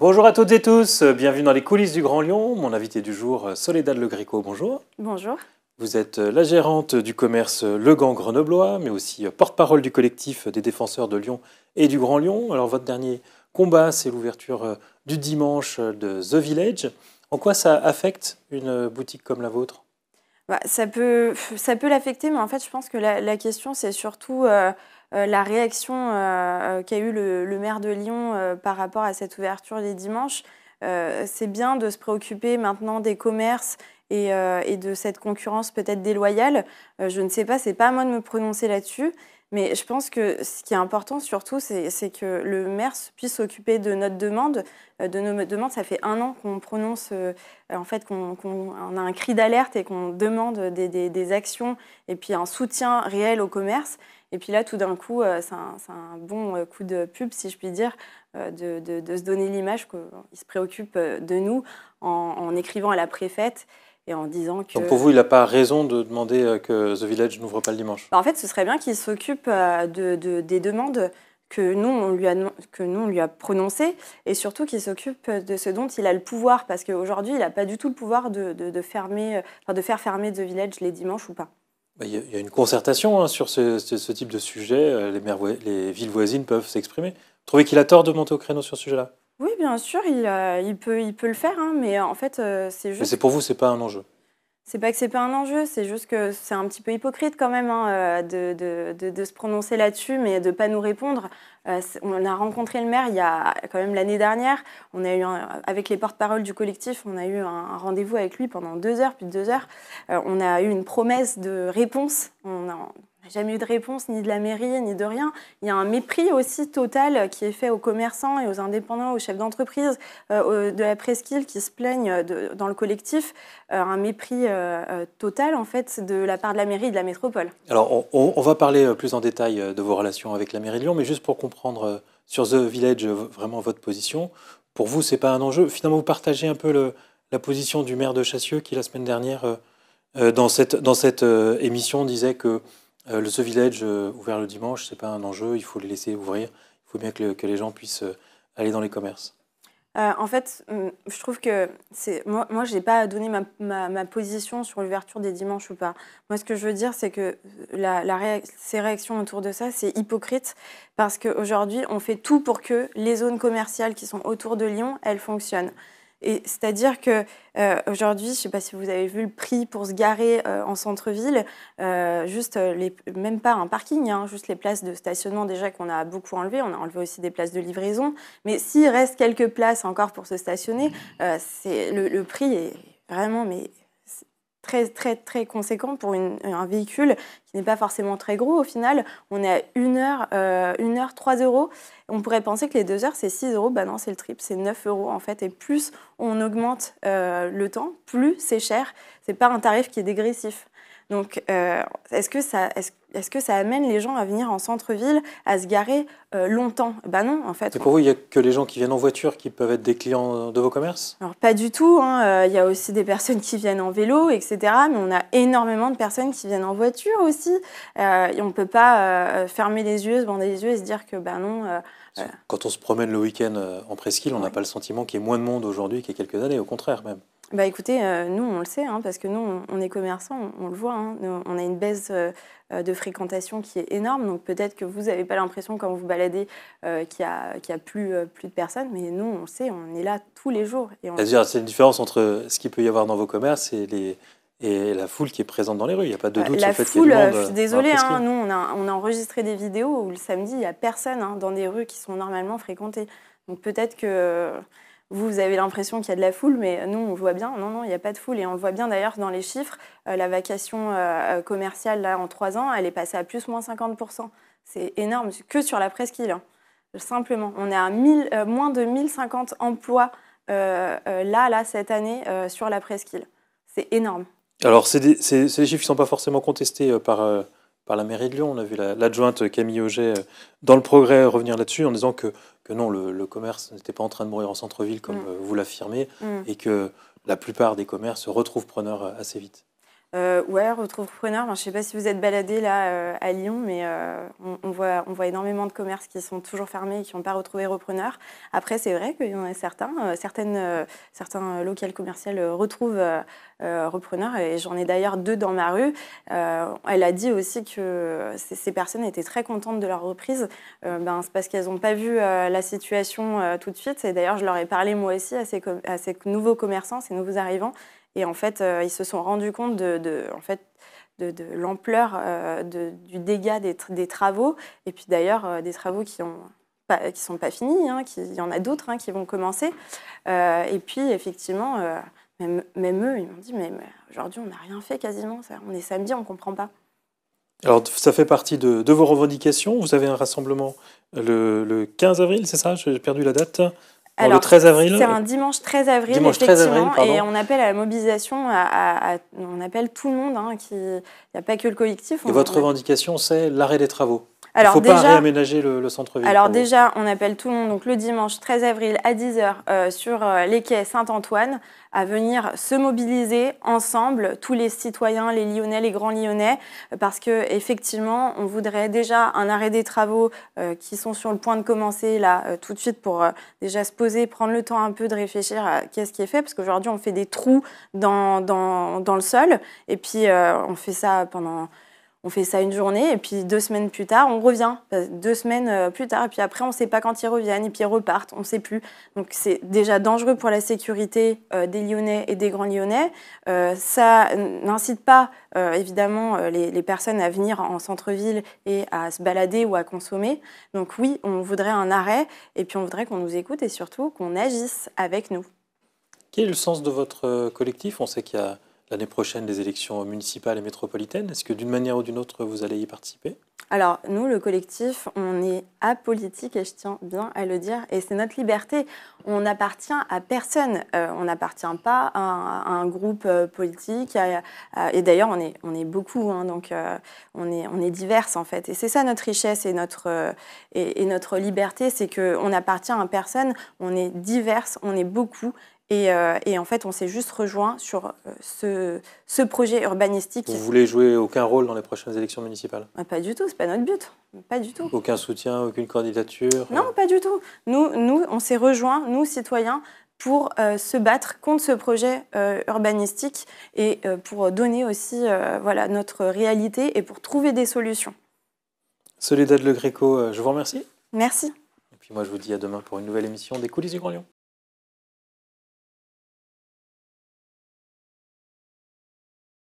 Bonjour à toutes et tous, bienvenue dans les coulisses du Grand Lyon. Mon invité du jour, Soledad Le Greco, bonjour. Bonjour. Vous êtes la gérante du commerce Le Gant grenoblois, mais aussi porte-parole du collectif des défenseurs de Lyon et du Grand Lyon. Alors votre dernier combat, c'est l'ouverture du dimanche de The Village. En quoi ça affecte une boutique comme la vôtre ? Ça peut l'affecter, mais en fait, je pense que la question, c'est surtout la réaction qu'a eu le maire de Lyon par rapport à cette ouverture les dimanches. C'est bien de se préoccuper maintenant des commerces et de cette concurrence peut-être déloyale. Je ne sais pas, c'est pas à moi de me prononcer là-dessus. Mais je pense que ce qui est important surtout, c'est que le maire puisse s'occuper de notre demande, de nos demandes. Ça fait 1 an qu'on prononce, en fait, qu'on a un cri d'alerte et qu'on demande des actions et puis un soutien réel au commerce. Et puis là, tout d'un coup, c'est un bon coup de pub, si je puis dire, de se donner l'image qu'il se préoccupe de nous en écrivant à la préfète. Et en disant que... Donc pour vous, il n'a pas raison de demander que The Village n'ouvre pas le dimanche ? En fait, ce serait bien qu'il s'occupe des demandes que nous, on lui a prononcées et surtout qu'il s'occupe de ce dont il a le pouvoir. Parce qu'aujourd'hui, il n'a pas du tout le pouvoir de faire fermer The Village les dimanches ou pas. Il y a une concertation sur ce type de sujet. Les villes voisines peuvent s'exprimer. Vous trouvez qu'il a tort de monter au créneau sur ce sujet-là ? Oui, bien sûr, il peut le faire, hein, mais en fait, c'est juste... Mais pour vous, c'est pas un enjeu. C'est pas que c'est pas un enjeu, c'est juste que c'est un petit peu hypocrite quand même de se prononcer là-dessus, mais de pas nous répondre. On a rencontré le maire il y a quand même l'année dernière. On a eu avec les porte-paroles du collectif, on a eu un rendez-vous avec lui pendant 2 heures, plus de 2 heures. On a eu une promesse de réponse. On n'a jamais eu de réponse, ni de la mairie, ni de rien. Il y a un mépris aussi total qui est fait aux commerçants et aux indépendants, aux chefs d'entreprise, de la presqu'île qui se plaignent dans le collectif. Un mépris total, en fait, de la part de la mairie et de la métropole. Alors, on va parler plus en détail de vos relations avec la mairie de Lyon, mais juste pour comprendre sur The Village vraiment votre position. Pour vous, c'est pas un enjeu. Finalement, vous partagez un peu la position du maire de Chassieux qui, la semaine dernière, dans cette émission, disait que le The Village ouvert le dimanche, c'est pas un enjeu, il faut les laisser ouvrir. Il faut bien que les gens puissent aller dans les commerces. En fait, je trouve que moi je n'ai pas donné ma position sur l'ouverture des dimanches ou pas. Moi, ce que je veux dire, c'est que ces réactions autour de ça, c'est hypocrite parce qu'aujourd'hui, on fait tout pour que les zones commerciales qui sont autour de Lyon, elles fonctionnent. Et c'est-à-dire que aujourd'hui, je ne sais pas si vous avez vu le prix pour se garer en centre-ville, même pas un parking, hein, juste les places de stationnement déjà qu'on a beaucoup enlevées. On a enlevé aussi des places de livraison. Mais s'il reste quelques places encore pour se stationner, le prix est vraiment très, très, très conséquent pour un véhicule qui n'est pas forcément très gros. Au final, on est à 1 heure, 3 euros. On pourrait penser que les 2 heures, c'est 6 euros. Ben non, c'est le triple, c'est 9 euros en fait. Et plus on augmente le temps, plus c'est cher. C'est pas un tarif qui est dégressif. Donc, est-ce que ça amène les gens à venir en centre-ville, à se garer longtemps ? Ben non, en fait. Et pour vous, il n'y a que les gens qui viennent en voiture qui peuvent être des clients de vos commerces ? Alors, pas du tout. Hein. Il y a aussi des personnes qui viennent en vélo, etc. Mais on a énormément de personnes qui viennent en voiture aussi. Et on ne peut pas fermer les yeux, se bander les yeux et se dire que, ben non... Quand on se promène le week-end en presqu'île, on n'a pas le sentiment qu'il y ait moins de monde aujourd'hui qu'il y a quelques années, au contraire même. Bah écoutez, nous on le sait, hein, parce que nous on est commerçants, on le voit, hein, on a une baisse de fréquentation qui est énorme, donc peut-être que vous n'avez pas l'impression quand vous vous baladez qu'il y a plus de personnes, mais nous on le sait, on est là tous les jours. C'est-à-dire, c'est une différence entre ce qu'il peut y avoir dans vos commerces et la foule qui est présente dans les rues. Il n'y a pas de doute sur le fait qu'il y ait du monde. Je suis désolée, hein, nous on a enregistré des vidéos où le samedi il n'y a personne hein, dans des rues qui sont normalement fréquentées. Donc peut-être que vous avez l'impression qu'il y a de la foule, mais nous, on le voit bien. Non, il n'y a pas de foule. Et on le voit bien d'ailleurs dans les chiffres. La vacation commerciale, là, en 3 ans, elle est passée à plus ou moins 50%. C'est énorme, que sur la presqu'île. Hein. Simplement, on est à moins de 1050 emplois là, cette année, sur la presqu'île. C'est énorme. Alors, ces chiffres ne sont pas forcément contestés par la mairie de Lyon. On a vu l'adjointe Camille Auget dans le Progrès revenir là-dessus en disant que non, le commerce n'était pas en train de mourir en centre-ville comme vous l'affirmez et que la plupart des commerces retrouvent preneur assez vite. Ouais, retrouve preneur. Enfin, je ne sais pas si vous êtes baladé là à Lyon, mais on voit énormément de commerces qui sont toujours fermés et qui n'ont pas retrouvé repreneur. Après, c'est vrai qu'il y en a certains locaux commerciaux retrouvent repreneur, et j'en ai d'ailleurs 2 dans ma rue. Elle a dit aussi que ces personnes étaient très contentes de leur reprise. C'est parce qu'elles n'ont pas vu la situation tout de suite. Et d'ailleurs, je leur ai parlé moi aussi à ces nouveaux commerçants, ces nouveaux arrivants. Et en fait, ils se sont rendus compte de l'ampleur du dégât des travaux. Et puis d'ailleurs, des travaux qui sont pas finis, hein, il y en a d'autres hein, qui vont commencer. Et puis effectivement, même eux, ils m'ont dit, mais aujourd'hui, on n'a rien fait quasiment. On est samedi, on ne comprend pas. Alors, ça fait partie de vos revendications. Vous avez un rassemblement le 15 avril, c'est ça? J'ai perdu la date. Alors, le 13 avril. C'est un dimanche 13 avril, dimanche effectivement, 13 avril, et on appelle à la mobilisation, on appelle tout le monde, hein, il n'y a pas que le collectif. Et votre revendication, c'est l'arrêt des travaux. Alors, il ne faut pas réaménager le centre-ville. Alors déjà, on appelle tout le monde, donc le dimanche 13 avril à 10h sur les quais Saint-Antoine, à venir se mobiliser ensemble, tous les citoyens, les Lyonnais, les grands Lyonnais, parce qu'effectivement, on voudrait déjà un arrêt des travaux qui sont sur le point de commencer là tout de suite pour déjà se poser, prendre le temps un peu de réfléchir à qu'est-ce qui est fait, parce qu'aujourd'hui, on fait des trous dans le sol, et puis on fait ça On fait ça une journée et puis 2 semaines plus tard, on revient. 2 semaines plus tard, et puis après, on ne sait pas quand ils reviennent et puis ils repartent, on ne sait plus. Donc c'est déjà dangereux pour la sécurité des Lyonnais et des grands Lyonnais. Ça n'incite pas évidemment les personnes à venir en centre-ville et à se balader ou à consommer. Donc oui, on voudrait un arrêt et puis on voudrait qu'on nous écoute et surtout qu'on agisse avec nous. Quel est le sens de votre collectif? On sait qu'il y a l'année prochaine des élections municipales et métropolitaines. Est-ce que d'une manière ou d'une autre, vous allez y participer? Alors, nous, le collectif, on est apolitique et je tiens bien à le dire. Et c'est notre liberté. On n'appartient à personne. On n'appartient pas à un groupe politique. Et d'ailleurs, on est beaucoup. Hein, donc, on est diverses, en fait. Et c'est ça notre richesse et notre liberté. C'est qu'on n'appartient à personne. On est diverses, on est beaucoup. Et en fait, on s'est juste rejoint sur ce projet urbanistique. Vous voulez jouer aucun rôle dans les prochaines élections municipales? Pas du tout, c'est pas notre but. Pas du tout. Aucun soutien, aucune candidature? Non, pas du tout. Nous on s'est rejoints, nous, citoyens, pour se battre contre ce projet urbanistique et pour donner aussi notre réalité et pour trouver des solutions. Soledad Le Greco, je vous remercie. Merci. Et puis moi, je vous dis à demain pour une nouvelle émission des Coulisses du Grand Lyon.